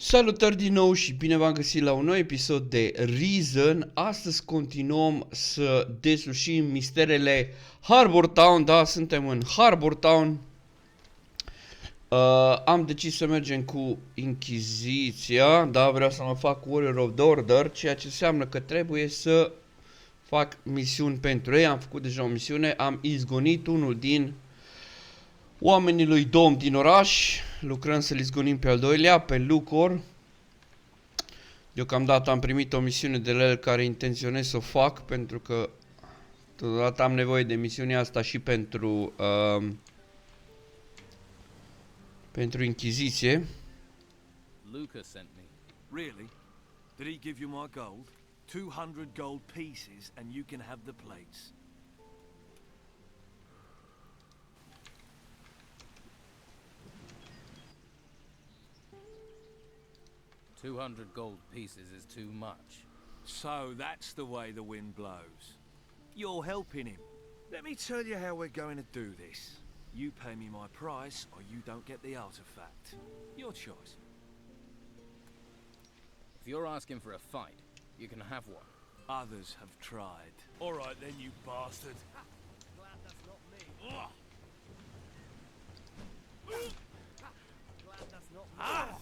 Salutări din nou și bine v-am găsit la un nou episod de Risen. Astăzi continuăm să deslușim misterele Harbour Town. Da, suntem în Harbour Town. Am decis să mergem cu Inquiziția. Da, vreau să mă fac Warrior of the Order, ceea ce înseamnă că trebuie să fac misiuni pentru ei. Am făcut deja o misiune, am izgonit unul din oamenii lui Dom din oraș. Lucrăm să-l izgonim pe al doilea, pe Lucor. Deocamdată am primit o misiune de la el care intenționez să o fac, pentru că totodată am nevoie de misiunea asta și pentru Inquiziție. Luca sent me. Really? Did he give you my gold? 200 gold pieces and you can have the plates. 200 gold pieces is too much. So that's the way the wind blows. You're helping him. Let me tell you how we're going to do this. You pay me my price or you don't get the artifact. Your choice. If you're asking for a fight, you can have one. Others have tried. All right then, you bastard. Glad that's not me. Glad that's not me.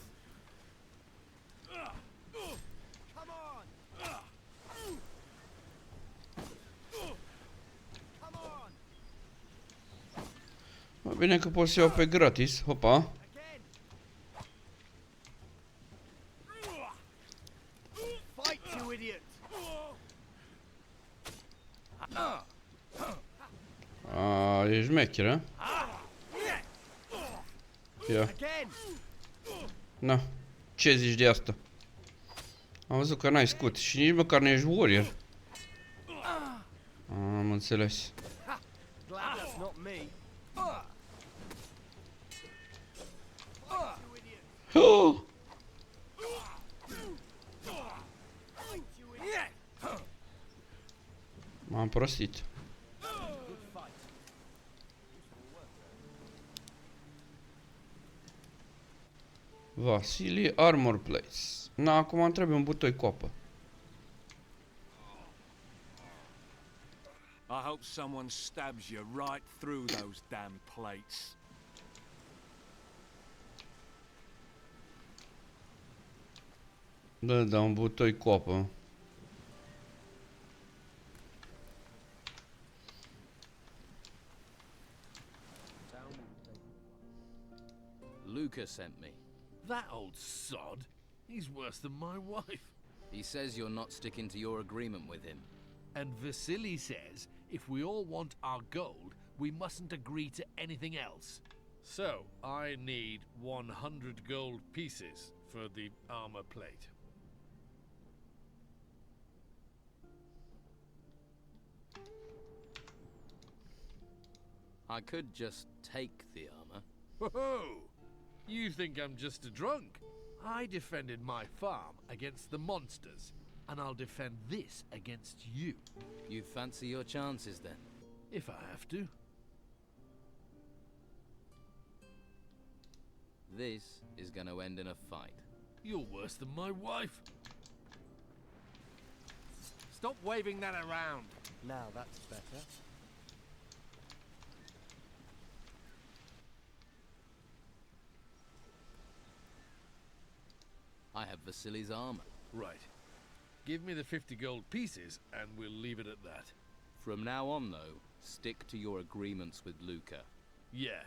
Come on! Come on! Mai bine că pot să iau pe gratis. Hopa. Again! Fight, you idiot! E șmecheră. Ia. Again! Na. Ce zici de asta? Am văzut că n-ai scut și nici măcar nu ești warrior. Am înțeles. Glad that's not me. Oh! M-am prostit. Vasily Armor Plates. Na, acum îmi trebuie un butoi coapă. I hope someone stabs you right through those damn plates. Da, un butoi coapă. Luca sent me. That old sod? He's worse than my wife. He says you're not sticking to your agreement with him. And Vasily says if we all want our gold, we mustn't agree to anything else. So, I need 100 gold pieces for the armor plate. I could just take the armor. Ho-ho! You think I'm just a drunk? I defended my farm against the monsters, and I'll defend this against you, You fancy your chances then? if I have to. This is going to end in a fight. You're worse than my wife. Stop waving that around. Now that's better. I have Vasily's armor. Right. Give me the 50 gold pieces and we'll leave it at that. From now on, though, stick to your agreements with Luca. Yeah,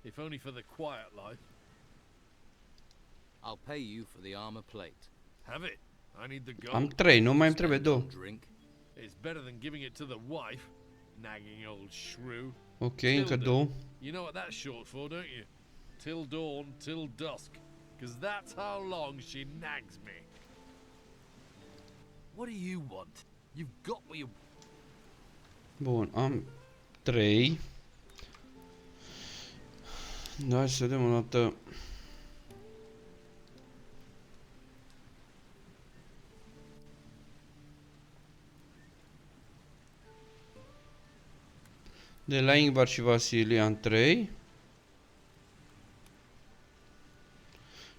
if only for the quiet life. I'll pay you for the armor plate. Have it. I need the gold. Am 3, nu mai îmi trebuie 2. Drink. It's better than giving it to the wife. Nagging old shrew. Ok, încă 2. You know what that's short for, don't you? Till dawn, till dusk. 'Cause that's how long she nags me. What do you want? You've got what you... Bun, am 3. Da, hai să vedem o dată. De la Ingvar și Vasily am 3.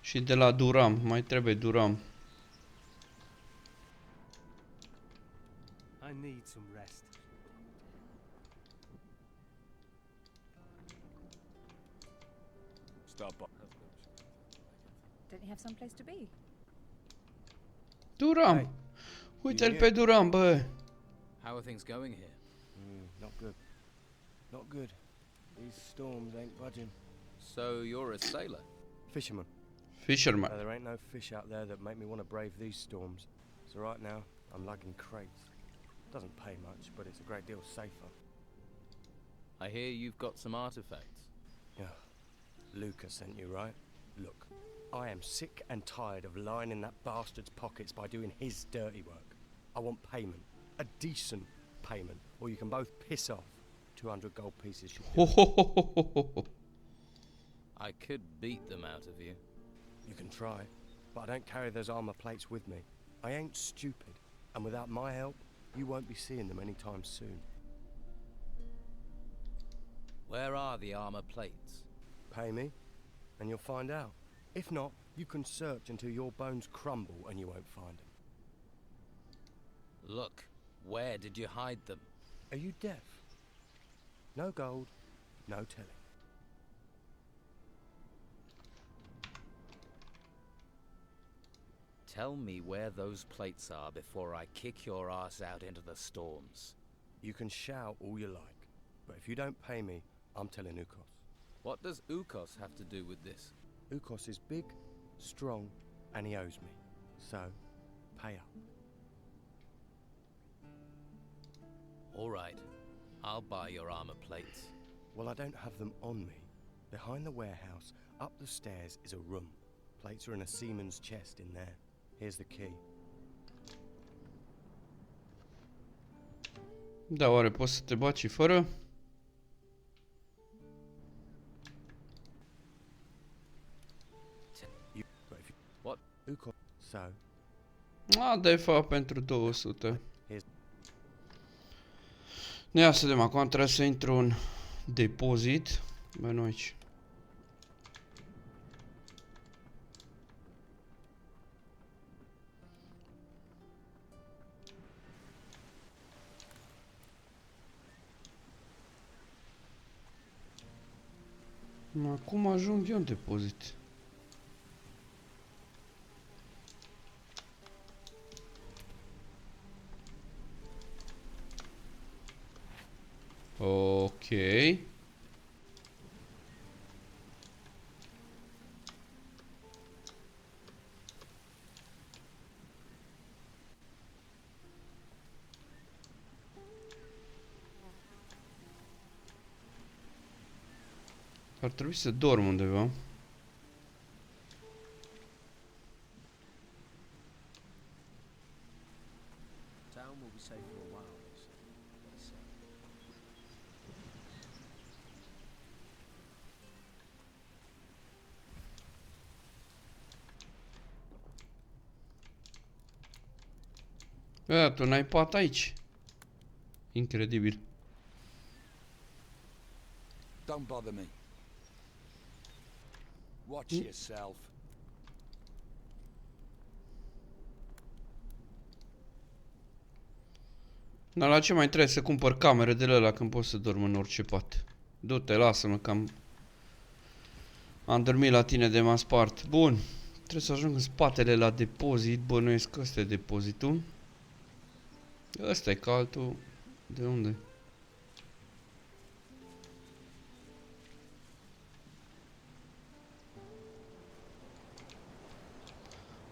Și de la Duram, mai trebuie Duram. I need some rest. Stop by. Don't you have some place to be? Duram! Hey, Uite-l you pe here? Duram, bă! How are things going here? Not good. Not good. These storms ain't budging. So you're a sailor? Fisherman. Fisherman. There ain't no fish out there that make me want to brave these storms. So right now, I'm lugging crates. Doesn't pay much, but it's a great deal safer. I hear you've got some artifacts. Yeah. Luca sent you, right? Look, I am sick and tired of lying in that bastard's pockets by doing his dirty work. I want payment. A decent payment. Or you can both piss off. 200 gold pieces should do. Ho, ho, ho, ho, ho, ho, ho. I could beat them out of you. You can try, but I don't carry those armor plates with me. I ain't stupid, and without my help, you won't be seeing them anytime soon. Where are the armor plates? Pay me, and you'll find out. If not, you can search until your bones crumble and you won't find them. Look, where did you hide them? Are you deaf? No gold, no telling. Tell me where those plates are before I kick your ass out into the storms. You can shout all you like, but if you don't pay me, I'm telling Ukos. What does Ukos have to do with this? Ukos is big, strong, and he owes me. So, pay up. All right, I'll buy your armor plates. Well, I don't have them on me. Behind the warehouse, up the stairs, is a room. Plates are in a seaman's chest in there. Here's the key. Da, oare poți să te baci fără? What? Ukos. So, A, de fapt pentru 200. here's... Ia să vedem, acum trebuie să intru în depozit. Bă, nu aici. Acum ajung eu în depozit. Ok. Ar trebui să dorm undeva. Town will be safe for a while, they say. Bă, tu n-ai pat aici. Incredibil. Don't bother me. Watch yourself. Dar la ce mai trebuie să cumpăr camere de ăla când pot să dorm în orice pat? Du-te, lasă-mă că am dormit la tine de m-am spart. Bun. Trebuie să ajung în spatele la depozit. Bănuiesc că ăsta e depozitul. Ăsta e ca altul. De unde?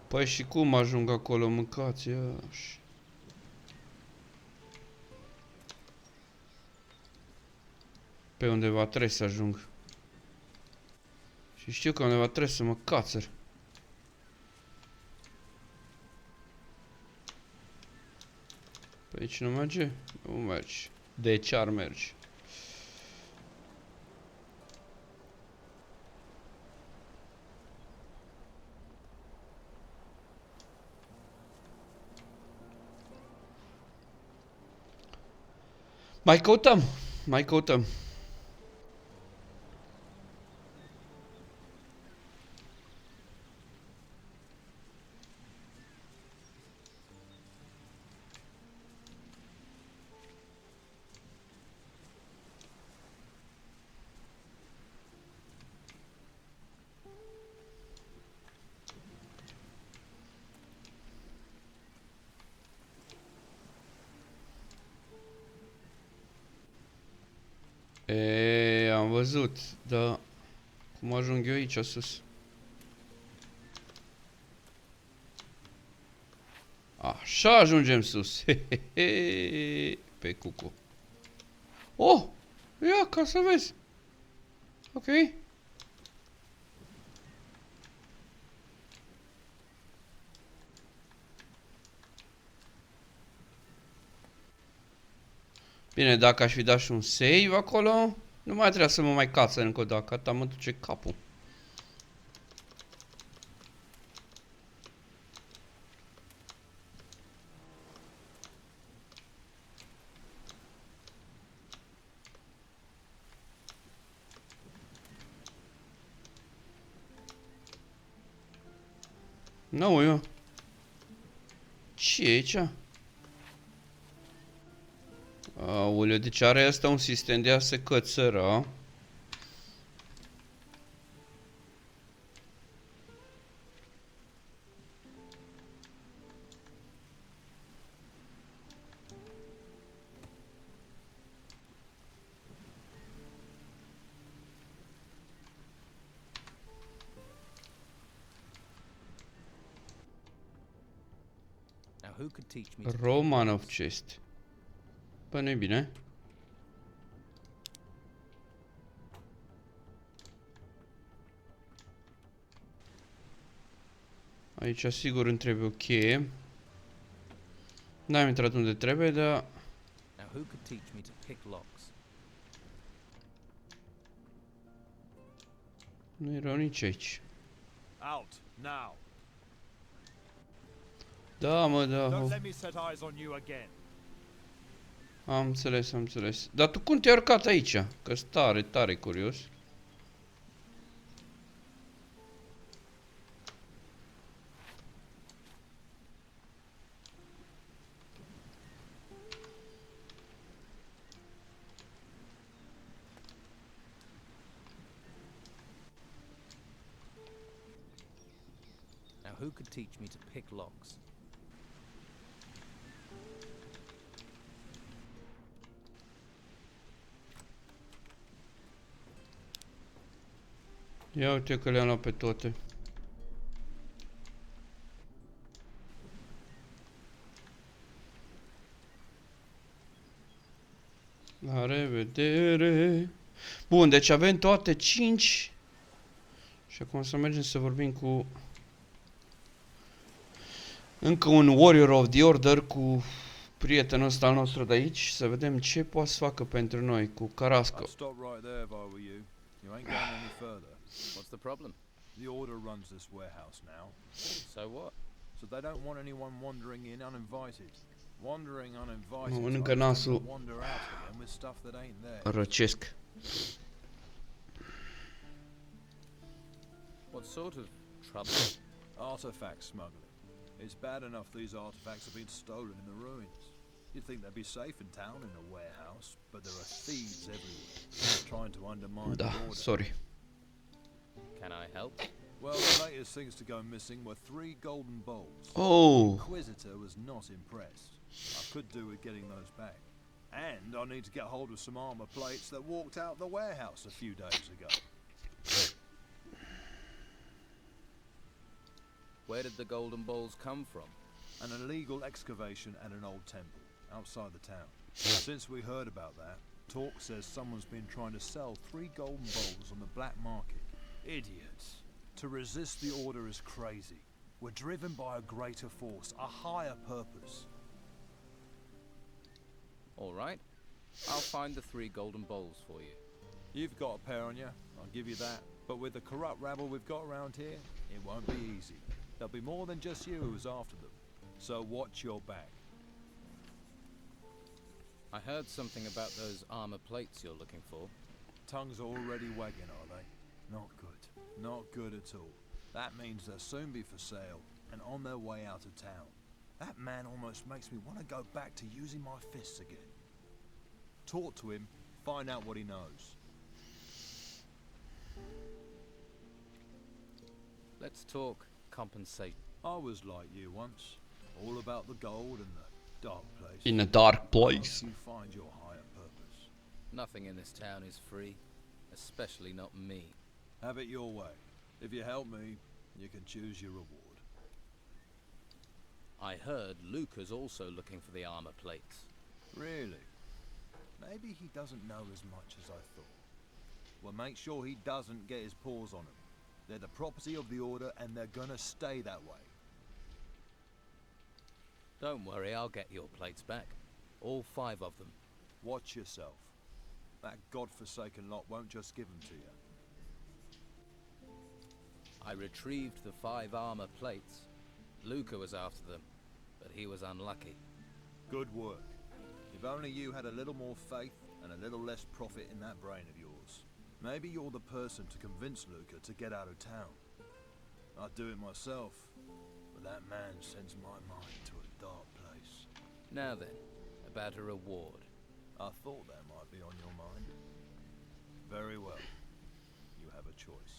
Păi și cum ajung acolo? Mâncați, iași. Pe undeva trebuie să ajung. Și știu că undeva trebuie să mă cațăr. Pe aici nu merge? Nu merge. De ce ar merge? Mai căutăm, mai căutăm. văzut, dar cum ajung eu aici sus? Așa ajungem sus. Hehehe. Pe cucu. Oh! Ia, ca să vezi. Ok. Bine, dacă aș fi dat și un save acolo, nu mai trebuia să mă mai cață încă o dată, atâta mă duce capul. Nu, eu. Ce e aici? Aoleu, deci are asta un sistem de a se cățăra. Now who could teach me to Roman of chest. Păi nu-i bine. Aici sigur îmi trebuie o cheie. N-am intrat unde trebuie, dar... Now who could teach me to pick locks? Nu e rău nici aici. Out now. Da, mă, da. Don't let me set eyes on you again. Am înțeles, am înțeles. Dar tu cum te-ai urcat aici? Că-s tare, tare curios. Now who could teach me to pick locks? Ia uite că le-am luat pe toate. La revedere. Bun, deci avem toate 5. Și acum să mergem să vorbim cu încă un Warrior of the Order, cu prietenul ăsta al nostru de aici, să vedem ce poate să facă pentru noi cu carască. I'd stop right there if I were you. You ain't going any further. What's the problem? The Order runs this warehouse now, So what? so they don't want anyone wandering in uninvited. Wandering uninvited. Mănâncă so I nasul. can wander out again with stuff that ain't there. Răcesc. What sort of trouble? Artifact smuggling. It's bad enough these artifacts have been stolen in the ruins. You'd think they'd be safe in town in a warehouse, but there are thieves everywhere, trying to undermine the Da, order. sorry. Can I help? Well, the latest things to go missing were 3 golden bowls. Oh, Inquisitor was not impressed. I could do with getting those back. And I need to get hold of some armor plates that walked out the warehouse a few days ago. Where did the golden balls come from? An illegal excavation at an old temple outside the town. Since we heard about that, talk says someone's been trying to sell 3 golden bowls on the black market. Idiots. To resist the order is crazy. We're driven by a greater force, a higher purpose. All right. I'll find the 3 golden bowls for you. You've got a pair on you, I'll give you that. But with the corrupt rabble we've got around here, it won't be easy. There'll be more than just you who's after them. So watch your back. I heard something about those armor plates you're looking for. Tongues are already wagging, are they? Not good. Not good at all. That means they'll soon be for sale and on their way out of town. That man almost makes me want to go back to using my fists again. Talk to him, find out what he knows. Let's talk compensation. I was like you once, all about the gold and the dark place. in a dark Once place. you find your higher purpose. Nothing in this town is free. especially not me. Have it your way. If you help me, you can choose your reward. I heard Luca's also looking for the armor plates. Really? Maybe he doesn't know as much as I thought. Well, make sure he doesn't get his paws on them. They're the property of the Order, and they're gonna stay that way. Don't worry, I'll get your plates back. All 5 of them. Watch yourself. That godforsaken lot won't just give them to you. I retrieved the 5 armor plates. Luca was after them, but he was unlucky. Good work. If only you had a little more faith and a little less profit in that brain of yours. Maybe you're the person to convince Luca to get out of town. I'd do it myself, but that man sends my mind to a dark place. Now then, about a reward. I thought that might be on your mind. Very well. You have a choice.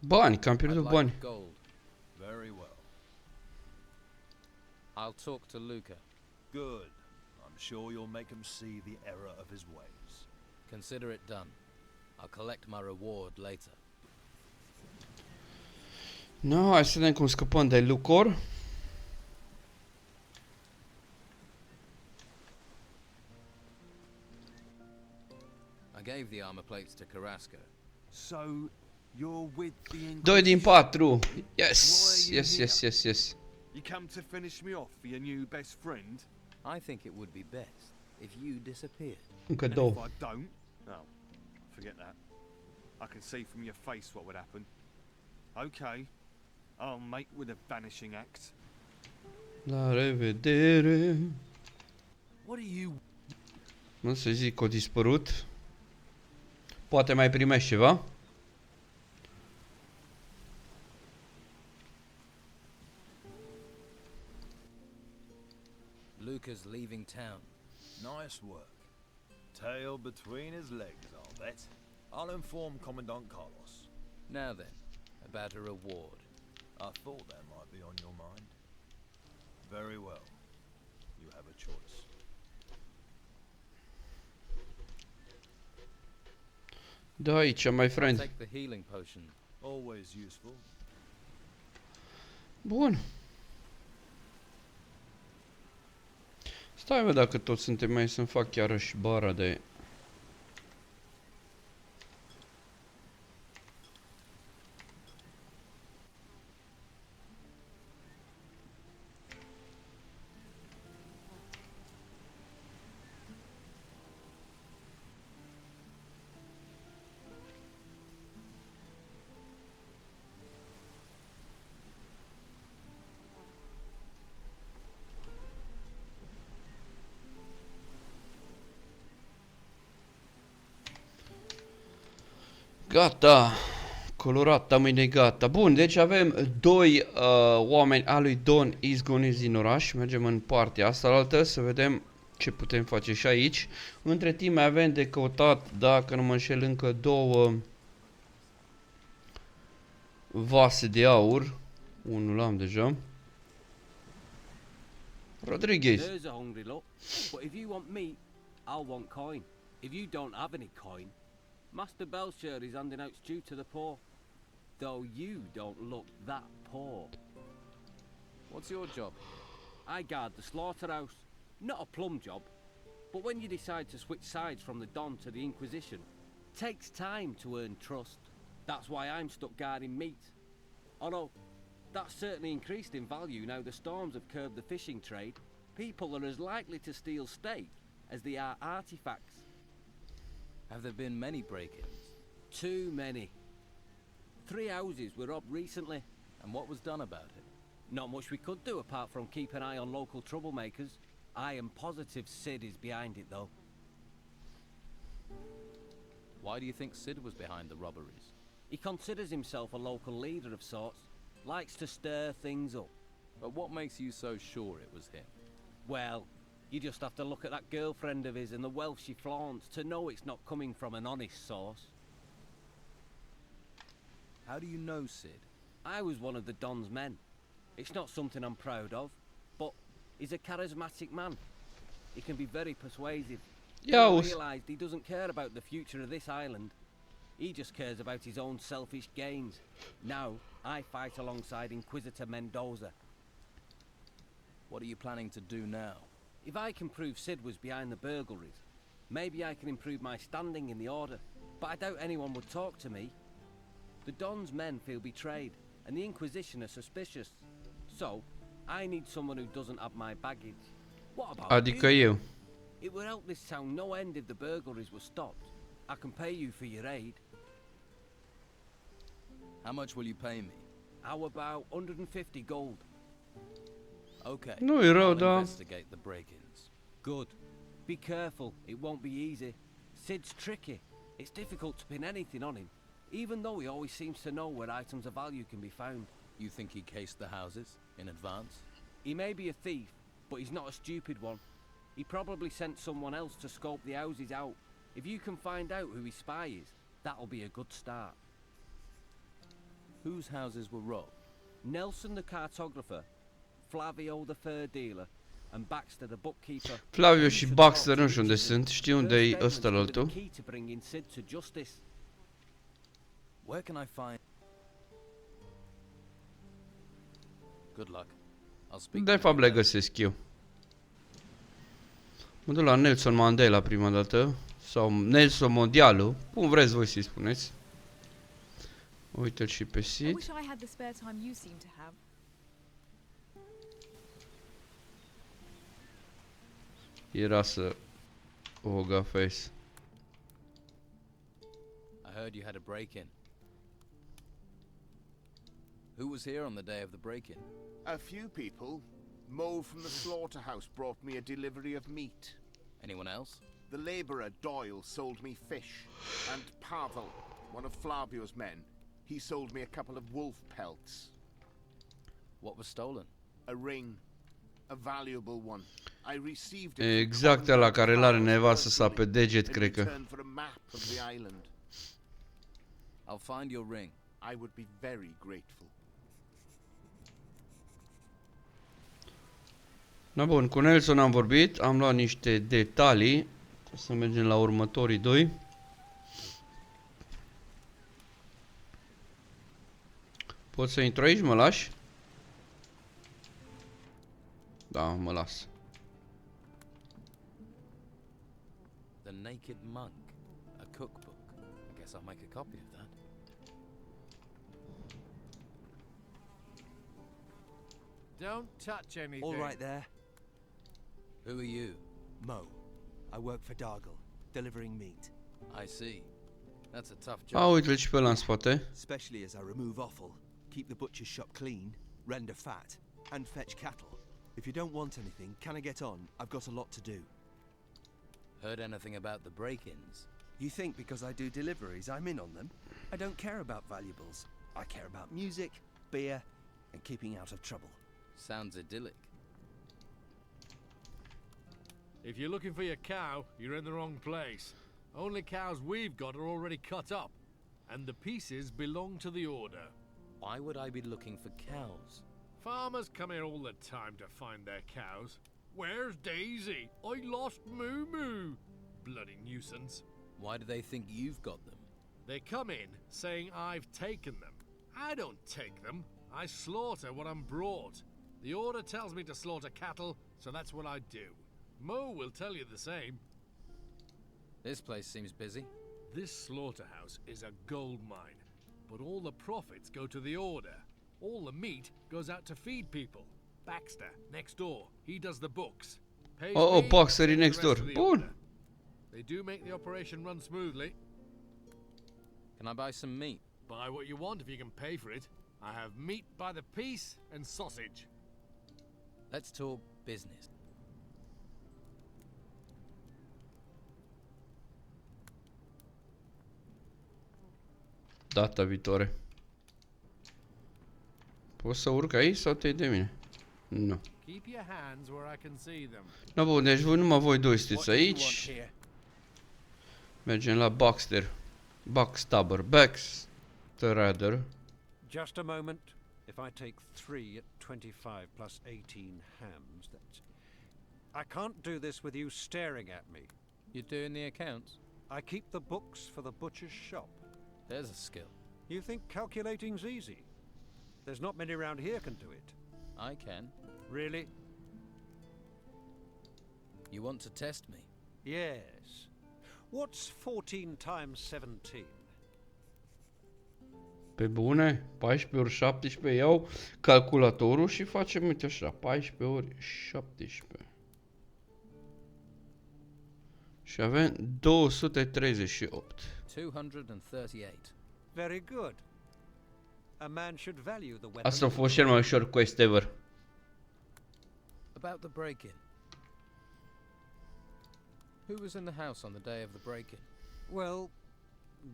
Bani, că am I'd pierdut like bani. gold. Very well. I'll talk to Luca. Good. I'm sure you'll make him see the error of his ways. Consider it done. I'll collect my reward later. No, hai să vedem cum scăpăm de lucruri. I gave the armor plates to Carrasco. So, you're with the 2 din Inquizition? 4. Yes, yes, yes, yes, yes. You come to finish me off for your new best friend? I think it would be best if you disappeared. Încă And 2. if I don't? Oh, forget that. I can see from your face what would happen. Okay, I'll make with a vanishing act. La revedere. What are you... Nu să zic că a dispărut. Poate mai primești ceva. Luca's leaving town. Nice work. Tail between his legs, I'll bet. I'll inform Commandant Carlos. Now then, about a reward. I thought that might be on your mind. Very well. You have a choice. Da, aici, my I'll friend. take the healing potion. Always useful. Bun. Stai, mă, dacă toți suntem aici, să-mi fac iarăși bara de... Gata. Colorata mâine gata. Bun, deci avem 2 oameni al lui Don izgoniți din oraș. Mergem în partea asta altă să vedem ce putem face și aici. Între timp mai avem de căutat, dacă nu mă înșel, încă 2 vase de aur. Unul l-am deja. Rodriguez. There's a hungry look. But if you want meat, I'll want coin. If you don't have any coin, Master Belcher is handing out stew to the poor. Though you don't look that poor. What's your job? I guard the slaughterhouse. Not a plum job. But when you decide to switch sides from the Don to the Inquisition, takes time to earn trust. That's why I'm stuck guarding meat. Although, that's certainly increased in value now the storms have curbed the fishing trade. People are as likely to steal steak as they are artifacts. Have there been many break-ins? Too many. 3 houses were robbed recently. And what was done about it? Not much we could do apart from keep an eye on local troublemakers. I am positive Sid is behind it though. Why do you think Sid was behind the robberies? He considers himself a local leader of sorts. Likes to stir things up. But what makes you so sure it was him? Well, you just have to look at that girlfriend of his and the wealth she flaunts to know it's not coming from an honest source. How do you know Sid? I was one of the Don's men. It's not something I'm proud of, but he's a charismatic man. He can be very persuasive. Ia He uzi. realised he doesn't care about the future of this island. He just cares about his own selfish gains. Now, I fight alongside Inquisitor Mendoza. What are you planning to do now? If I can prove Sid was behind the burglaries, maybe I can improve my standing in the Order. But I doubt anyone would talk to me. The Don's men feel betrayed, and the Inquisition are suspicious. So, I need someone who doesn't have my baggage. What about Adică you? eu. It would help this town no end if the burglaries were stopped. I can pay you for your aid. How much will you pay me? How about 150 gold? Okay. Nu e rău, I'll da. investigate the break-ins. Good. Be careful, it won't be easy. Sid's tricky. It's difficult to pin anything on him, even though he always seems to know where items of value can be found. You think he cased the houses in advance? He may be a thief, but he's not a stupid one. He probably sent someone else to scope the houses out. If you can find out who his spy is, that'll be a good start. Whose houses were robbed? Nelson the cartographer, Flavio the fur dealer, and Baxter the bookkeeper. Flavio și Baxter nu știu unde sunt. Știu unde e ăsta la altul. Key to bringing Sid to justice. Where can I find... Good luck. I'll speak De with fapt you le later. găsesc eu. Mă duc la Nelson Mandela prima dată. Sau Nelson Mondialu. Cum vreți voi să-i spuneți. Uite-l și pe I Sid. wish I had the spare time you seem to have. Era să o gafez. I heard you had a break-in. Who was here on the day of the break-in? A few people. Mo from the slaughterhouse brought me a delivery of meat. Anyone else? The labourer Doyle sold me fish. And Pavel, one of Flavio's men, he sold me a couple of wolf pelts. What was stolen? A ring. A valuable one. I received it Exact la care l-are nevastă sa pe deget, in cred că. return for a map of the island. I'll find your ring. I would be very grateful. Na bun, cu Nelson am vorbit, am luat niște detalii. O să mergem la următorii doi. Pot să intru aici, mă lași? Da, mă las. The Naked Monk. A cookbook. I guess I'll make a copy of that. Don't touch anything. All right there. Who are you? Mo. I work for Dargle, delivering meat. I see. That's a tough A, job. uite-l și pe ăla în spate. Especially as I remove offal, keep the butcher's shop clean, render fat, and fetch cattle. If you don't want anything, can I get on? I've got a lot to do. Heard anything about the break-ins? You think because I do deliveries, I'm in on them? I don't care about valuables. I care about music, beer, and keeping out of trouble. Sounds idyllic. If you're looking for your cow, you're in the wrong place. Only cows we've got are already cut up, and the pieces belong to the Order. Why would I be looking for cows? Farmers come here all the time to find their cows. Where's Daisy? I lost Moo Moo. Bloody nuisance. Why do they think you've got them? They come in saying I've taken them. I don't take them. I slaughter what I'm brought. The Order tells me to slaughter cattle, so that's what I do. Mo will tell you the same. This place seems busy. This slaughterhouse is a gold mine, but all the profits go to the Order. All the meat goes out to feed people. Baxter, next door, he does the books. Pays Oh, me, Baxter pays the next rest door. of the Bun. Order. They do make the operation run smoothly. Can I buy some meat? Buy what you want if you can pay for it. I have meat by the piece and sausage. Let's talk business. Data viitoare. Poți să urc aici sau te-ai de mine? Nu. Keep your hands where I can see them. No, bun, deci voi numai voi doi What sunteți do you want aici. here? Mergem la Baxter. Backstabber. Backstabber. Just a moment. If I take 3 at 25 plus 18 hams, that's... I can't do this with you staring at me. You doing the accounts? I keep the books for the butcher's shop. There's a skill. You think calculating's easy? There's not many around here can do it. I can. Really? You want to test me? Yes. What's 14 times 17? Pe bune, 14 ori 17, iau calculatorul și facem, uite așa, 14 ori 17. Și avem 238. 238. Very good. A man should value the weapon. Asta a fost cel mai ușor quest ever. About the break-in. Who was in the house on the day of the break-in? Well,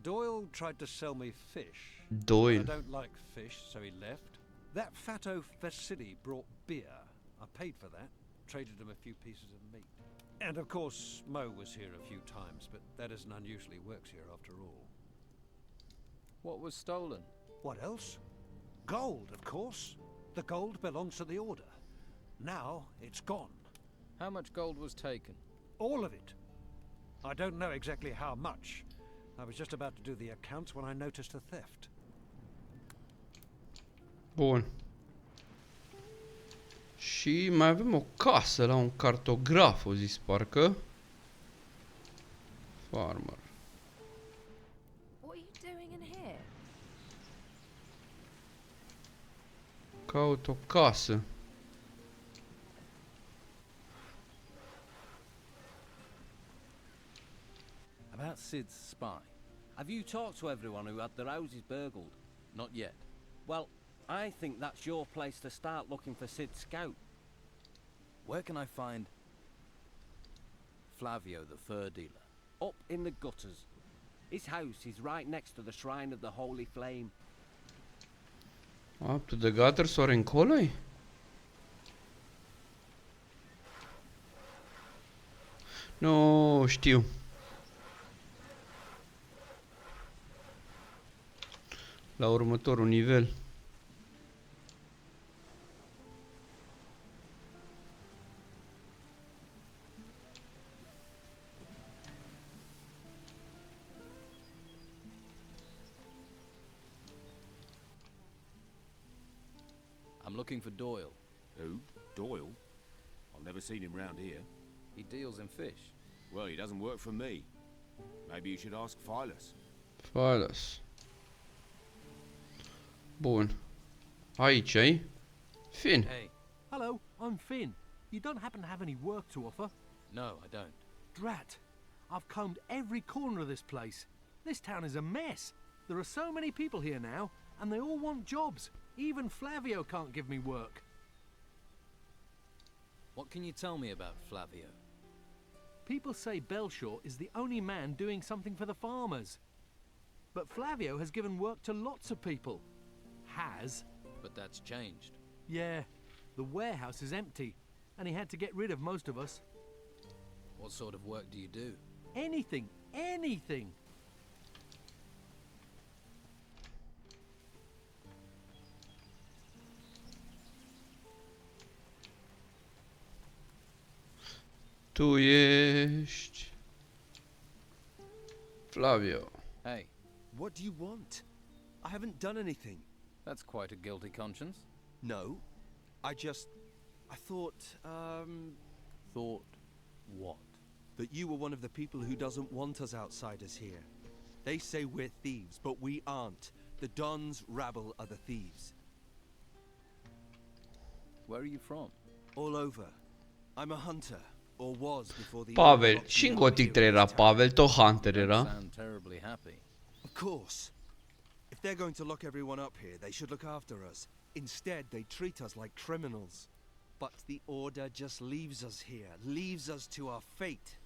Doyle tried to sell me fish. Doyle. I don't like fish, so he left. That fatto Vasily brought beer. I paid for that, traded him a few pieces of meat. And of course, Mo was here a few times, but that isn't unusually works here after all. What was stolen? What else? Gold, of course. The gold belongs to the Order. Now it's gone. How much gold was taken? All of it. I don't know exactly how much. I was just about to do the accounts when I noticed a theft. Bun. Și mai avem o casă la un cartograf, o zis parcă. Farmer. What are you doing in here? Caut o casă. About Sid's spy. Have you talked to everyone who had their houses burgled? Not yet. Well, I think that's your place to start looking for Sid's scout. Where can I find Flavio, the fur dealer? Up in the gutters. His house is right next to the shrine of the Holy Flame. Up to the gutters or încolo-i? Nu știu. La următorul nivel. I'm looking for Doyle. Who? Doyle? I've never seen him round here. He deals in fish. Well, he doesn't work for me. Maybe you should ask Philus. Philus. Bun. Aici-i? Finn. Hey. Hello, I'm Finn. You don't happen to have any work to offer? No, I don't. Drat. I've combed every corner of this place. This town is a mess. There are so many people here now, and they all want jobs. Even Flavio can't give me work. What can you tell me about Flavio? People say Belshaw is the only man doing something for the farmers. But Flavio has given work to lots of people. Has. But that's changed. Yeah, the warehouse is empty, and he had to get rid of most of us. What sort of work do you do? Anything, anything. Tu ești Flavio. Hey. What do you want? I haven't done anything. That's quite a guilty conscience. No. I thought, Thought what? that you were one of the people who doesn't want us outsiders here. They say we're thieves, but we aren't. The Don's rabble are the thieves. Where are you from? All over. I'm a hunter, or was before the... Pavel. Și în Gothic 3 era Pavel, tot Hunter era. Sound terribly happy. Of course. If they're going to lock everyone up here, they should look after us. Instead, they treat us like criminals. But the Order just leaves us here, leaves us to our fate.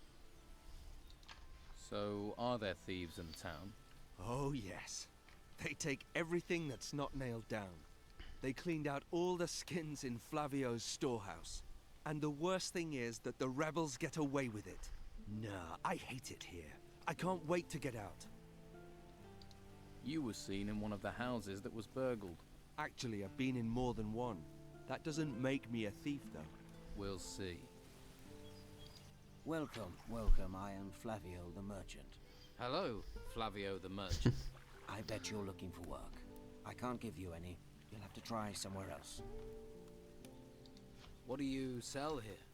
So, are there thieves in town? Oh, yes. They take everything that's not nailed down. They cleaned out all the skins in Flavio's storehouse. And the worst thing is that the rebels get away with it. Nah, I hate it here. I can't wait to get out. You were seen in one of the houses that was burgled. Actually, I've been in more than one. That doesn't make me a thief, though. We'll see. Welcome, welcome. I am Flavio the merchant. Hello, Flavio the merchant. I bet you're looking for work. I can't give you any. You'll have to try somewhere else. What do you sell here?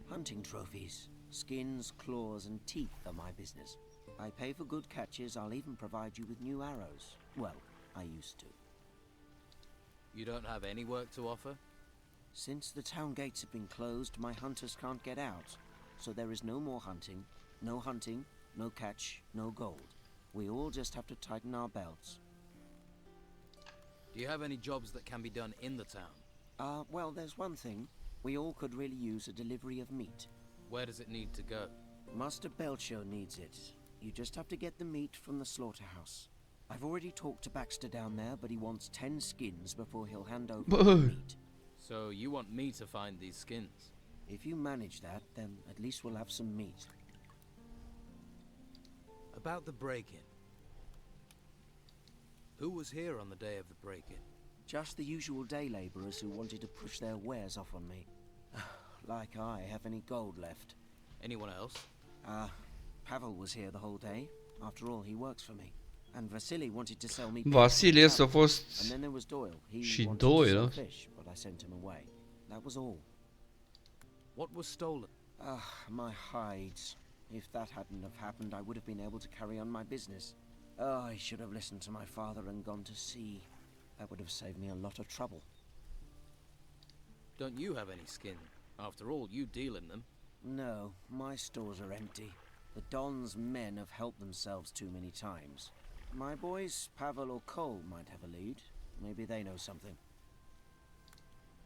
Hunting trophies. Skins, claws, and teeth are my business. I pay for good catches. I'll even provide you with new arrows. Well, I used to. You don't have any work to offer? Since the town gates have been closed, my hunters can't get out. So there is no more hunting, no catch, no gold. We all just have to tighten our belts. Do you have any jobs that can be done in the town? Well, there's one thing. We all could really use a delivery of meat. Where does it need to go? Master Belcher needs it. You just have to get the meat from the slaughterhouse. I've already talked to Baxter down there, but he wants 10 skins before he'll hand over the meat. So you want me to find these skins? If you manage that, then at least we'll have some meat. About the break-in. Who was here on the day of the break-in? Just the usual day laborers who wanted to push their wares off on me. Like I have any gold left. Anyone else? Pavel was here the whole day. After all, he works for me. And Vasily wanted to sell me. Vasile s-a fost And then there was Doyle. He și wanted to sell Doyle. fish, but I sent him away. That was all. What was stolen? My hides. If that hadn't have happened, I would have been able to carry on my business. Oh, I should have listened to my father and gone to sea. That would have saved me a lot of trouble. Don't you have any skin? After all, you deal in them. No, my stores are empty. The Don's men have helped themselves too many times. My boys, Pavel or Cole, might have a lead. Maybe they know something.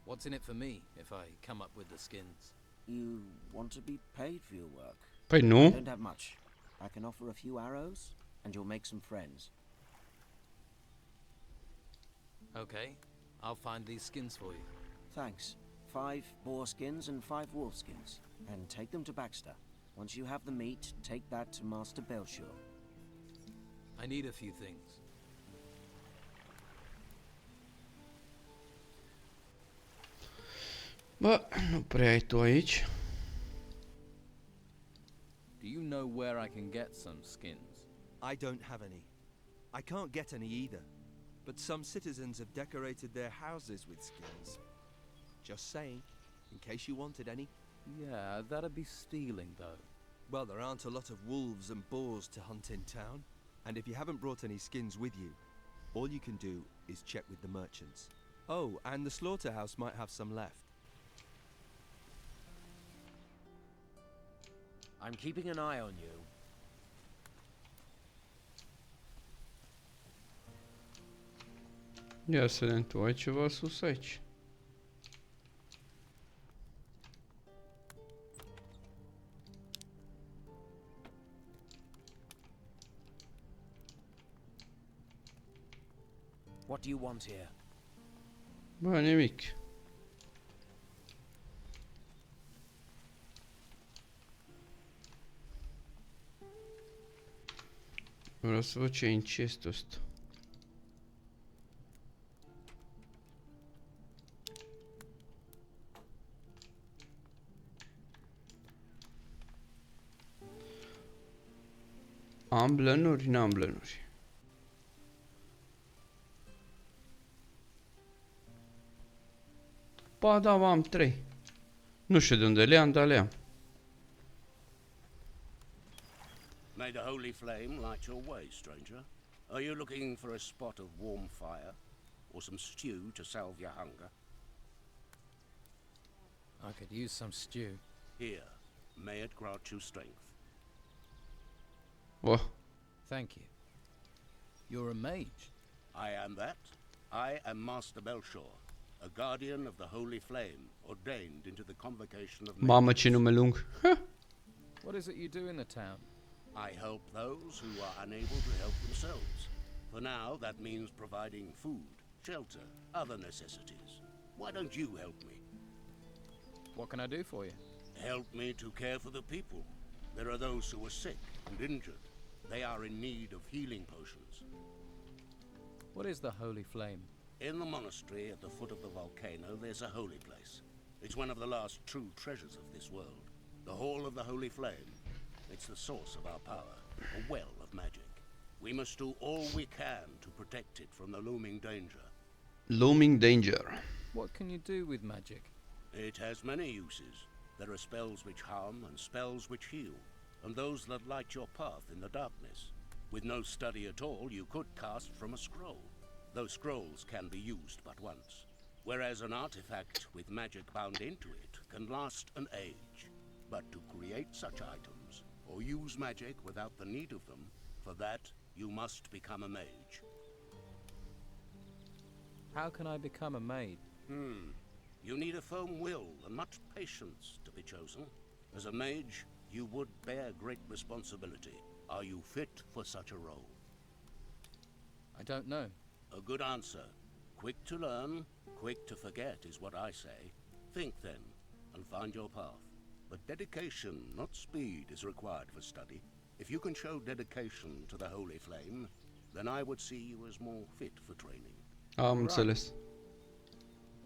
What's in it for me if I come up with the skins? You want to be paid for your work? Păi I nu. don't have much. I can offer a few arrows, and you'll make some friends. Okay, I'll find these skins for you. Thanks. 5 boar skins and 5 wolf skins. And take them to Baxter. Once you have the meat, take that to Master Belcher. I need a few things. Bă, nu prea ai tu aici. Do you know where I can get some skins? I don't have any. I can't get any either. But some citizens have decorated their houses with skins. Just saying, in case you wanted any. Yeah, that'd be stealing though. Well, there aren't a lot of wolves and boars to hunt in town. And if you haven't brought any skins with you, all you can do is check with the merchants. Oh, and the slaughterhouse might have some left. I'm keeping an eye on you. Ia să vedem, tu ai ceva sus aici. What do you want here? Bă, nimic. Vreau să văd ce e în chestul ăsta. Am blănuri? N-am blănuri. Ba da, am 3. Nu știu de unde le am, dar le am. May the holy flame light your way, stranger. Are you looking for a spot of warm fire? Or some stew to salve your hunger? I could use some stew. Here, may it grant you strength. Oh. Thank you. You're a mage. I am that. I am Master Belcher, a guardian of the holy flame, ordained into the convocation of Mamă, ce nume lung. What is it you do in the town? I help those who are unable to help themselves. For now, that means providing food, shelter, other necessities. Why don't you help me? What can I do for you? Help me to care for the people. There are those who are sick and injured. They are in need of healing potions. What is the holy flame? In the monastery at the foot of the volcano, there's a holy place. It's one of the last true treasures of this world. The Hall of the Holy Flame. It's the source of our power, a well of magic. We must do all we can to protect it from the looming danger. Looming danger. What can you do with magic? It has many uses. There are spells which harm and spells which heal, and those that light your path in the darkness. With no study at all, you could cast from a scroll. Those scrolls can be used but once, whereas an artifact with magic bound into it can last an age. But to create such items, or use magic without the need of them, for that you must become a mage. How can I become a mage? You need a firm will and much patience to be chosen. As a mage, you would bear great responsibility. Are you fit for such a role? I don't know. A good answer. Quick to learn, quick to forget is what I say. Think then, and find your path. But dedication, not speed, is required for study. If you can show dedication to the Holy Flame, then I would see you as more fit for training. Am înțeles.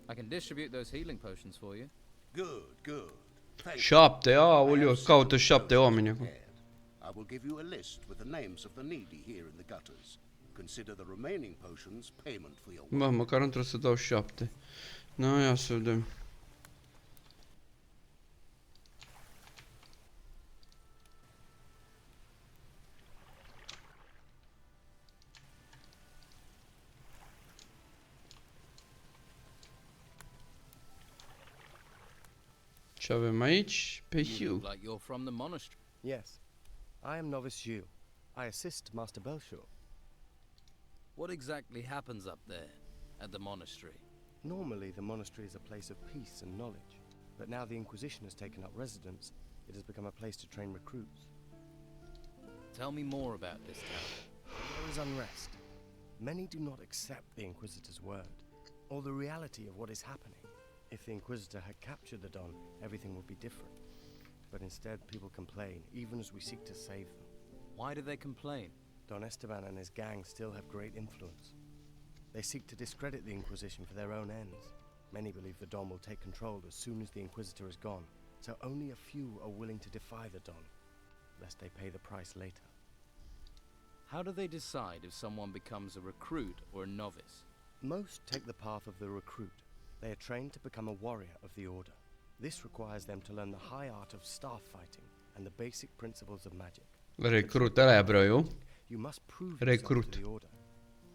I can distribute those healing potions for you. Good, good. Thank you. 7, aoleu, caută 7 oameni acum. I will give you a list with the names of the needy here in the gutters. Consider the remaining potions payment for your work. Bă, măcar nu trebuie să dau 7. Nu, ia să vedem. Ce avem aici? Pe You Hugh. look like you're from the monastery. Yes, I am Novice Hugh. I assist Master Belshore. What exactly happens up there at the monastery? Normally, the monastery is a place of peace and knowledge, but now the Inquisition has taken up residence, it has become a place to train recruits. Tell me more about this town. There is unrest. Many do not accept the Inquisitor's word, or the reality of what is happening. If the Inquisitor had captured the Don, everything would be different. But instead, people complain, even as we seek to save them. Why do they complain? Don Esteban and his gang still have great influence. They seek to discredit the Inquisition for their own ends. Many believe the Don will take control as soon as the Inquisitor is gone, so only a few are willing to defy the Don, lest they pay the price later. How do they decide if someone becomes a recruit or a novice? Most take the path of the recruit. They are trained to become a warrior of the Order. This requires them to learn the high art of staff fighting and the basic principles of magic. Recrut, ăla vreau eu. You must prove yourself to the Order.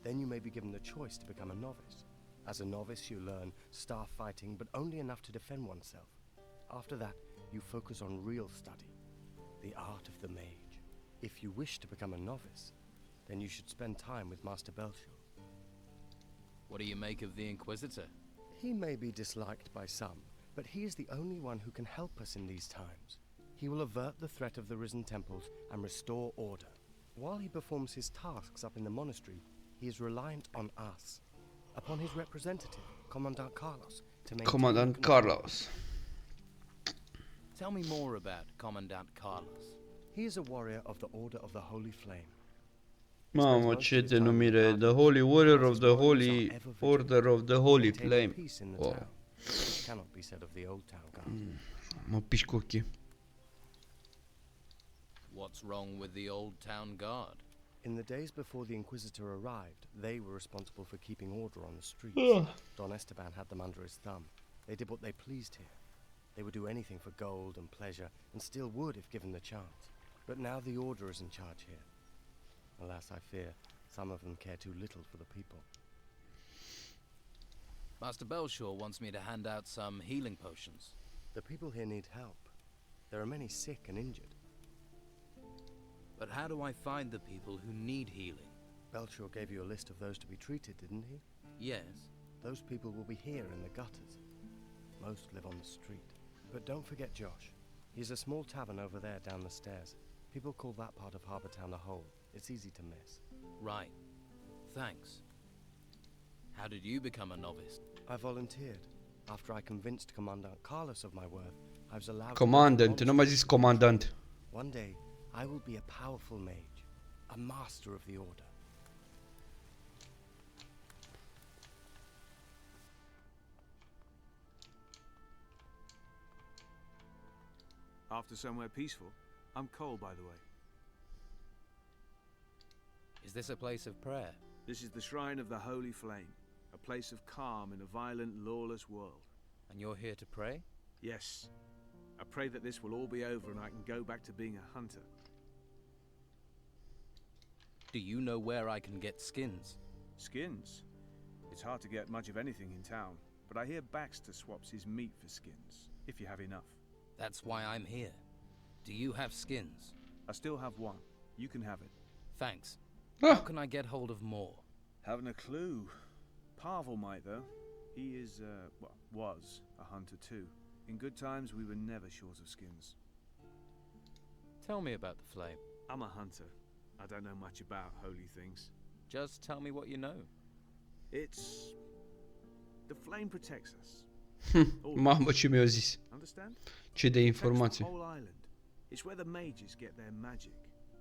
Then you may be given the choice to become a novice. As a novice, you learn staff fighting, but only enough to defend oneself. After that, you focus on real study, the art of the mage. If you wish to become a novice, then you should spend time with Master Belshore. What do you make of the Inquisitor? He may be disliked by some, but he is the only one who can help us in these times. He will avert the threat of the risen temples and restore order. While he performs his tasks up in the monastery, he is reliant on us, upon his representative, Commandant Carlos, to maintain Commandant Carlos. Tell me more about Commandant Carlos. He is a warrior of the Order of the Holy Flame. Mamă, ce denumire! The Holy Warrior of the Holy Order of the Holy Flame. Wow. Cannot be said of the old town guard. Mă piși cu ochii. What's wrong with the old town guard? In the days before the Inquisitor arrived, they were responsible for keeping order on the streets. Don Esteban had them under his thumb. They did what they pleased here. They would do anything for gold and pleasure, and still would if given the chance. But now the Order is in charge here. Alas, I fear some of them care too little for the people. Master Belshore wants me to hand out some healing potions. The people here need help. There are many sick and injured. But how do I find the people who need healing? Belshore gave you a list of those to be treated, didn't he? Yes. Those people will be here in the gutters. Most live on the street. But don't forget Josh. He's a small tavern over there down the stairs. People call that part of Harbour Town the Hole. It's easy to miss. Right. Thanks. How did you become a novice? I volunteered. After I convinced Commandant Carlos of my worth, I was allowed Commandant, nu mai zis comandant. One day, I will be a powerful mage, a master of the Order. After somewhere peaceful. I'm Cole, by the way. Is this a place of prayer? This is the Shrine of the Holy Flame, a place of calm in a violent, lawless world. And you're here to pray? Yes. I pray that this will all be over and I can go back to being a hunter. Do you know where I can get skins? Skins? It's hard to get much of anything in town, but I hear Baxter swaps his meat for skins, if you have enough. That's why I'm here. Do you have skins? I still have one. You can have it. Thanks. How can I get hold of more? Haven't a clue. Pavel might, though. He is, well, was a hunter too. In good times, we were never short of skins. Tell me about the flame. I'm a hunter. I don't know much about holy things. Just tell me what you know. It's... the flame protects us. Mamă, ce mi-au zis. Understand? Ce de informație. The whole island. It's where the mages get their magic.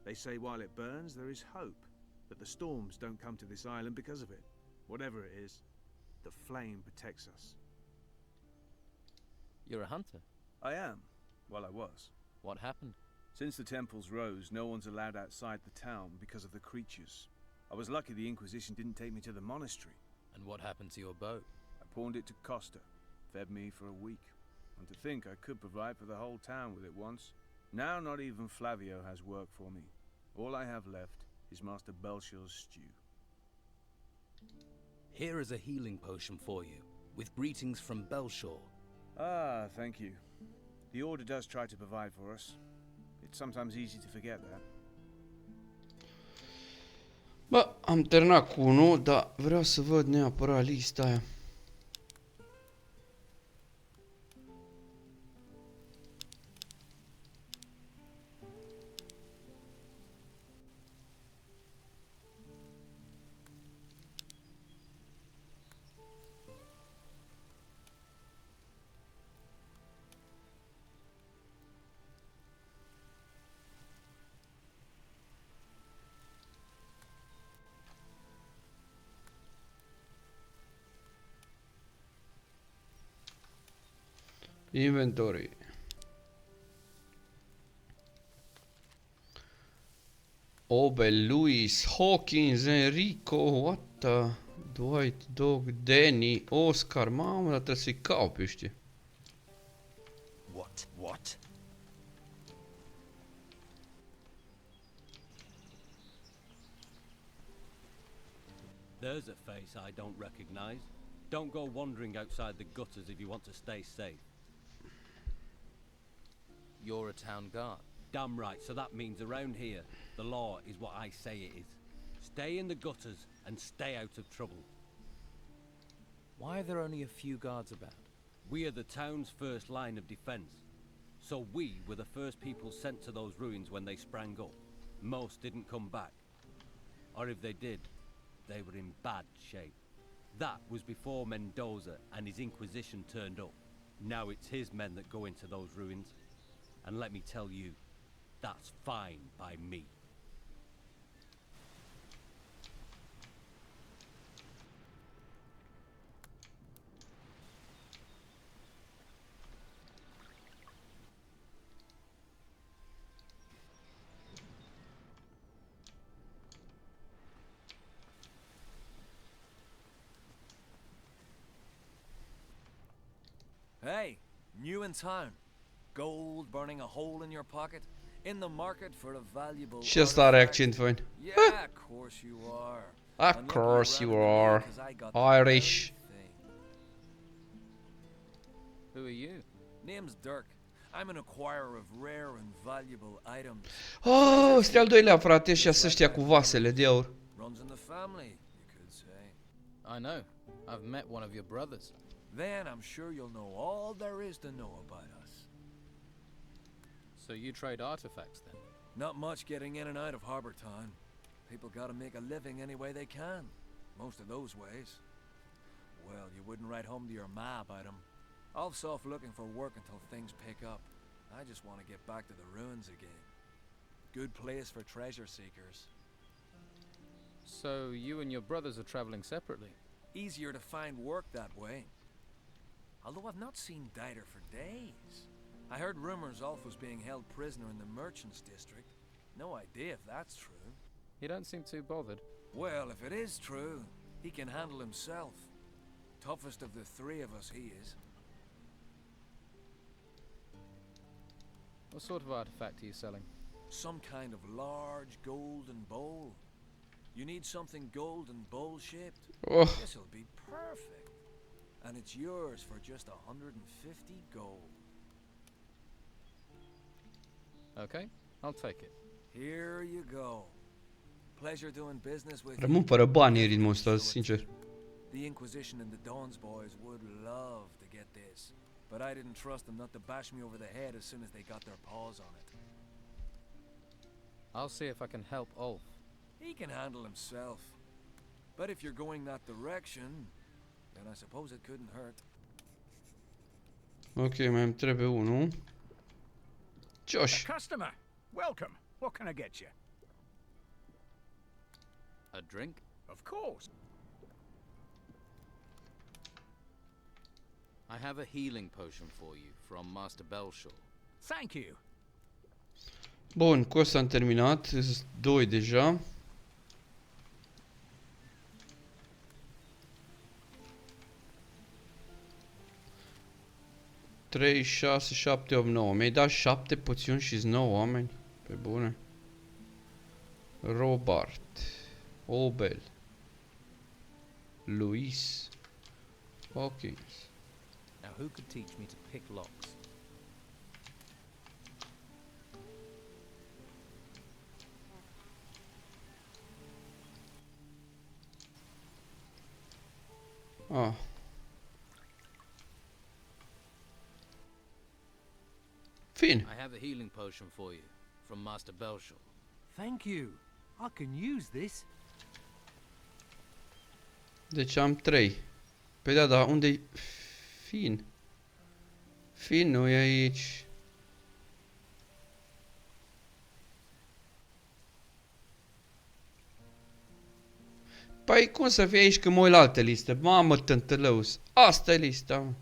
They say while it burns, there is hope. That the storms don't come to this island because of it. Whatever it is, the flame protects us. You're a hunter? I am. Well, I was. What happened? Since the temples rose, no one's allowed outside the town because of the creatures. I was lucky the Inquisition didn't take me to the monastery. And what happened to your bow? I pawned it to Costa. Fed me for a week. And to think I could provide for the whole town with it once. Now not even Flavio has work for me. All I have left is Master Belshaw's stew. Here is a healing potion for you, with greetings from Belshaw. Ah, thank you. The Order does try to provide for us. It's sometimes easy to forget that. Bă, am terminat cu 1, dar vreau să văd neapărat lista aia. Inventory. Obel, Luis, Hawkins, Enrico, what the... Dwight, Dog, Danny, Oscar, mamă, dar trebuie să-i caut pe ăștia. What? There's a face I don't recognize. Don't go wandering outside the gutters if you want to stay safe. You're a town guard. Damn right, so that means around here, the law is what I say it is. Stay in the gutters and stay out of trouble. Why are there only a few guards about? We are the town's first line of defense. So we were the first people sent to those ruins when they sprang up. Most didn't come back. Or if they did, they were in bad shape. That was before Mendoza and his Inquisition turned up. Now it's his men that go into those ruins. And let me tell you, that's fine by me. Hey, new in town. Gold burning a hole in your pocket. In the market for a valuable Și ăsta are accent fain. Yeah, of course you are. Of course you are. Irish. Who are you? Name's Dirk. I'm an acquirer of rare and valuable items. Oh, este al doilea frate și ăștia cu vasele de aur. Runs in the family, you could say. I know. I've met one of your brothers. Then I'm sure you'll know all there is to know about us. So you trade artifacts then? Not much getting in and out of Harbor Town. People gotta make a living any way they can. Most of those ways. Well, you wouldn't write home to your ma about them. I'll be off looking for work until things pick up. I just want to get back to the ruins again. Good place for treasure seekers. So you and your brothers are traveling separately? Easier to find work that way. Although I've not seen Dieter for days. I heard rumors Ulf was being held prisoner in the merchants district. No idea if that's true. You don't seem too bothered. Well, if it is true, he can handle himself. Toughest of the three of us, he is. What sort of artifact are you selling? Some kind of large golden bowl. You need something golden bowl-shaped? Oh. This'll be perfect. And it's yours for just 150 gold. Okay, I'll take it. Here you go. Pleasure doing business with Rămân fără bani în ritmul ăsta, sincer. The Inquisition and the Dawn's boys would love to get this, but I didn't trust them not to bash me over the head as soon as they got their paws on it. I'll see if I can help Ulf. He can handle himself. But if you're going that direction, then I suppose it couldn't hurt. Ok, mai îmi trebuie unul. Josh. A customer. Welcome. What can I get you? A drink? Of course. I have a healing potion for you from Master Belshaw. Thank you. Bun, cu ăsta am terminat. Sunt 2 deja. Trei, 6, 7, 8, 9. Mi-ai dat 7 poțiuni și 9 oameni. Pe bune. Robert. Obel. Luis. Hawkins. Now who could teach me to pick locks? Ah. Fine. I have a healing potion for you from Master Belshaw. Thank you. I can use this. Deci am 3. Păi da, dar unde-i Fin? Fin nu e aici. Păi cum să fie aici că mă uit la alte liste? Mamă, tântălăus. Asta e lista, mă.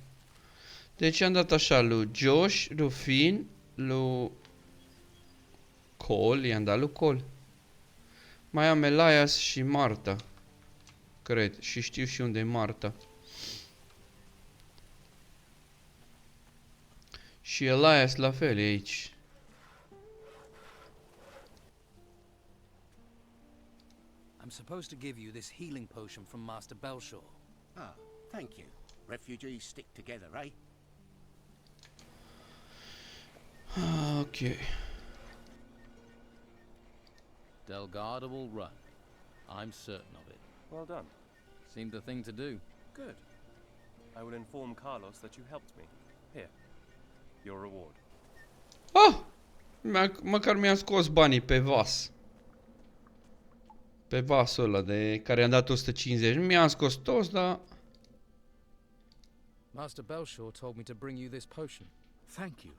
Deci am dat așa lui Josh, lui Finn, lui Cole, i-am dat lui Cole. Mai am Elias și Marta. Cred. Și știu și unde e Marta. Și Elias la fel e aici. I'm supposed to give you this healing potion from Master Belshaw. Ah, thank you. Refugees stick together, eh? Ok. Delgado will run. I'm certain of it. Well done. Seemed the thing to do. Good. I will inform Carlos that you helped me. Here, your reward. Ah! Măcar mi-am scos banii pe vas. Pe vasul ăla de care i-am dat 150. Mi-am scos toți, dar... Master Belshaw told me to bring you this potion. Thank you.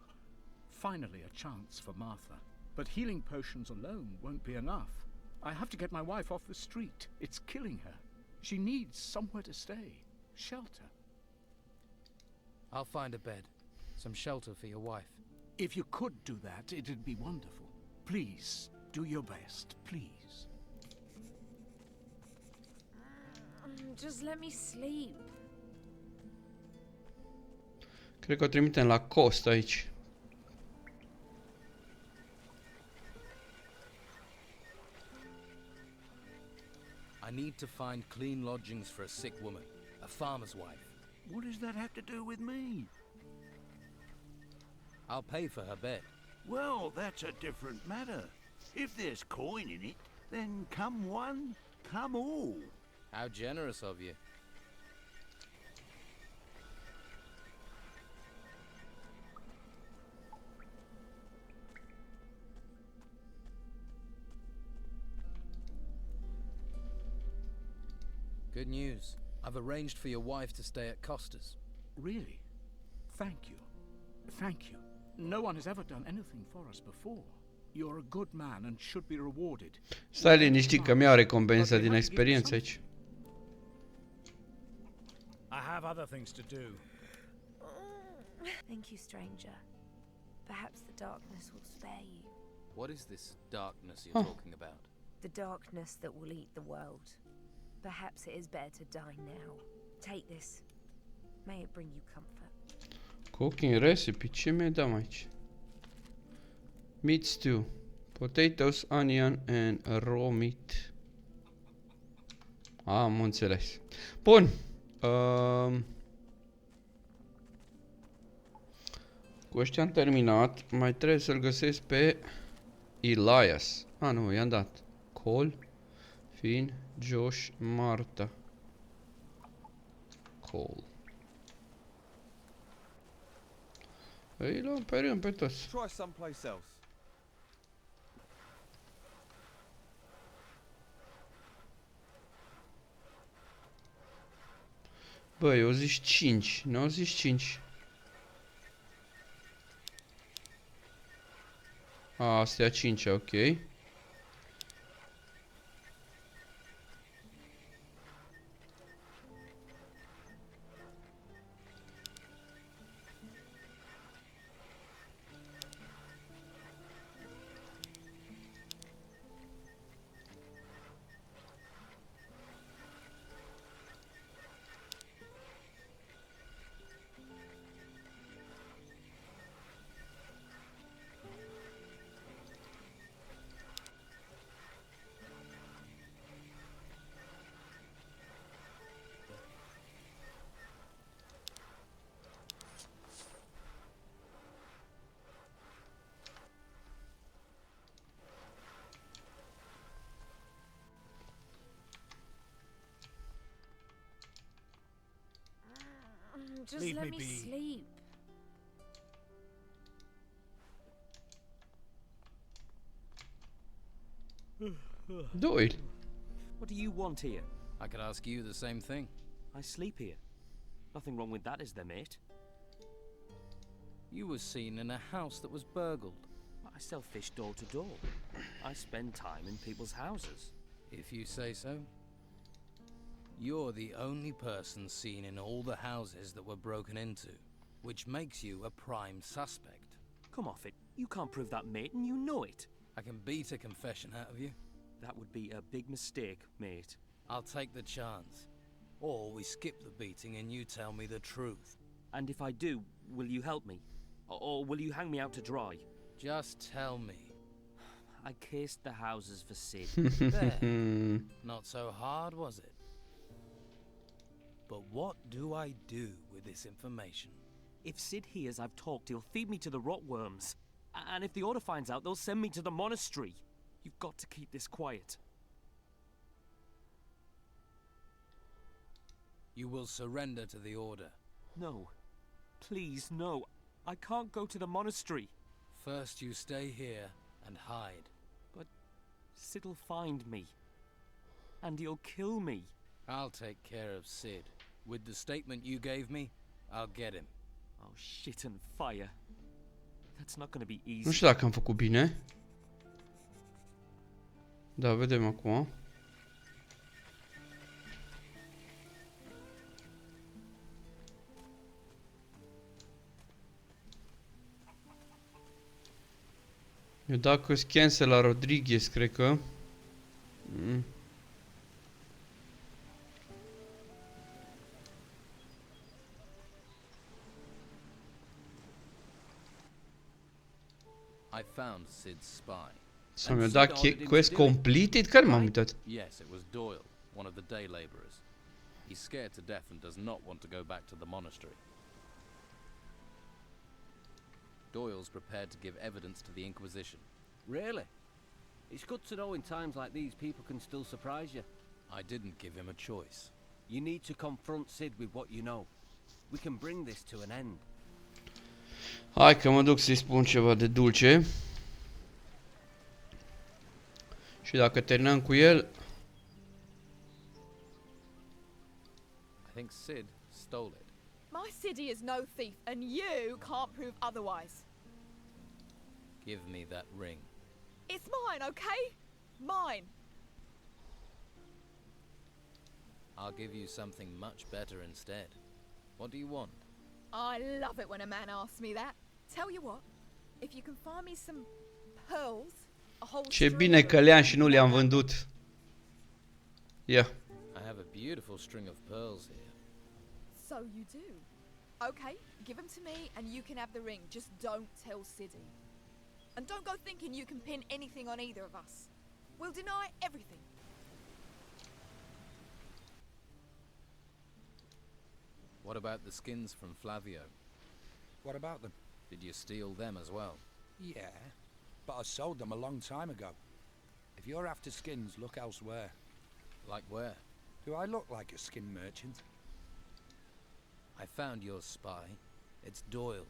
Finally a chance for Martha. But healing potions alone won't be enough. I have to get my wife off the street. It's killing her. She needs somewhere to stay. Shelter. I'll find a bed. Some shelter for your wife. If you could do that, it'd be wonderful. Please, do your best, please. Just let me sleep. Cred că o trimitem la cost aici. I need to find clean lodgings for a sick woman, a farmer's wife. What does that have to do with me? I'll pay for her bed. Well, that's a different matter. If there's coin in it, then come one, come all. How generous of you. Good news. I've arranged for your wife to stay at Costa's. Really? Thank you. Thank you. No one has ever done anything for us before. You're a good man and should be rewarded. Stai liniștit că mi-au recompensa din experiență aici. I have other things to do. Thank you, stranger. Perhaps the darkness will spare you. What is this darkness you're talking about? The darkness that will eat the world. Perhaps it is better to die now. Take this. May it bring you comfort. Cooking recipe. Ce mi-ai dat aici? Meat stew. Potatoes, onion and raw meat. Am înțeles. Bun. Cu ăștia am terminat. Mai trebuie să-l găsesc pe Elias. Nu, i-am dat. Cole, Finn, Josh, Marta. Cole. Îi luăm pe rând pe toți. Try someplace else. Băi, eu zici 5, nu zici 5. Astea 5, ok. Just let me sleep. Doyle. What do you want here? I could ask you the same thing. I sleep here. Nothing wrong with that, is there, mate? You were seen in a house that was burgled. I sell fish door to door. I spend time in people's houses. If you say so. You're the only person seen in all the houses that were broken into, which makes you a prime suspect. Come off it. You can't prove that, mate, and you know it. I can beat a confession out of you. That would be a big mistake, mate. I'll take the chance. Or we skip the beating and you tell me the truth. And if I do, will you help me? Or will you hang me out to dry? Just tell me. I cased the houses for Sid. There. Not so hard, was it? But what do I do with this information? If Sid hears I've talked, he'll feed me to the rotworms. And if the Order finds out, they'll send me to the monastery. You've got to keep this quiet. You will surrender to the Order. No. Please, no. I can't go to the monastery. First you stay here and hide. But Sid'll find me. And he'll kill me. I'll take care of Sid. With the statement you gave me, I'll get him. Oh, shit and fire. That's not gonna be easy. Nu știu dacă am făcut bine. Da, vedem acum. Eu dacă scanse la Rodriguez, cred că. I found Sid's spy. Să mi-a dat quest completed? Care m-am uitat? Yes, it was Doyle, one of the day laborers. He's scared to death and does not want to go back to the monastery. Doyle's prepared to give evidence to the Inquisition. Really? It's good to know in times like these people can still surprise you. I didn't give him a choice. You need to confront Sid with what you know. We can bring this to an end. Hai că mă duc să-i spun ceva de dulce. Și dacă terminăm cu el... I think Sid stole it. My city is no thief, and you can't prove otherwise. Give me that ring. It's mine, okay? Mine. I'll give you something much better instead. What do you want? I love it when a man asks me that. Tell you what, if you can find me some pearls, a whole Ce string bine of că le-am și nu le-am vândut. Ia. I have a beautiful string of pearls here. So you do. Okay, give them to me and you can have the ring. Just don't tell Siddy. And don't go thinking you can pin anything on either of us. We'll deny everything. What about the skins from Flavio? What about them? Did you steal them as well? Yeah, but I sold them a long time ago. If you're after skins, look elsewhere. Like where? Do I look like a skin merchant? I found your spy. It's Doyle.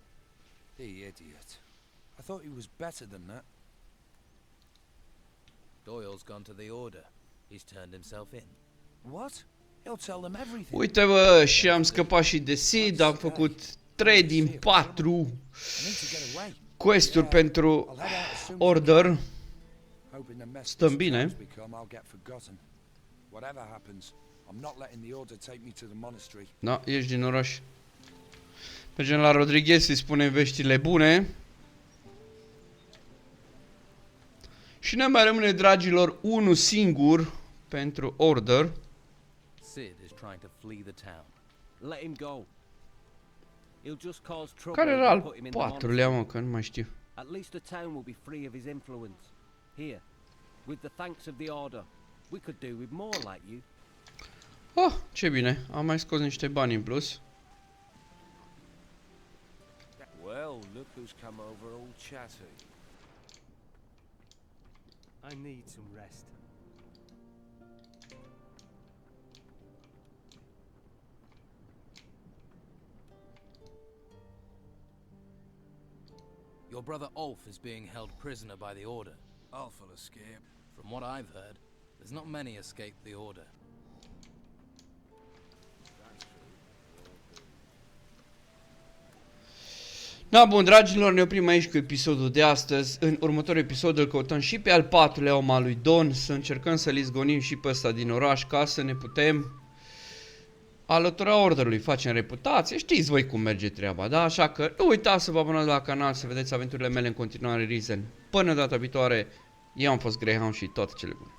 The idiot. I thought he was better than that. Doyle's gone to the Order. He's turned himself in. What? He'll tell them everything. Uite bă, și am scăpat și de Sid, am făcut 3 din 4 quest-uri pentru Order. Stăm bine. Da, ești din oraș. Mergem la Rodriguez să-i spunem veștile bune. Și ne mai rămâne, dragilor, unul singur pentru Order. Sid is trying to flee the town. Let him go. He'll just cause trouble. Care era if al you put him in the patrulea, monastery. mă, că nu mai știu. At least the town will be free of his influence. Here, with the thanks of the Order, we could do with more like you. Oh, ce bine, am mai scos niște bani în plus. Well, look who's come over all chatty. I need some rest. Your brother Ulf is being held prisoner by the Order. Ulf will escape. From what I've heard, there's not many escape the Order. Da, bun, dragilor, ne oprim aici cu episodul de astăzi. În următorul episod îl căutăm și pe al 4-lea om al lui Don, să încercăm să-l izgonim și pe ăsta din oraș, ca să ne putem alătura Orderului, facem reputație, știți voi cum merge treaba, da? Așa că nu uitați să vă abonați la canal, să vedeți aventurile mele în continuare Risen. Până data viitoare, eu am fost Greyhound și toate cele bune.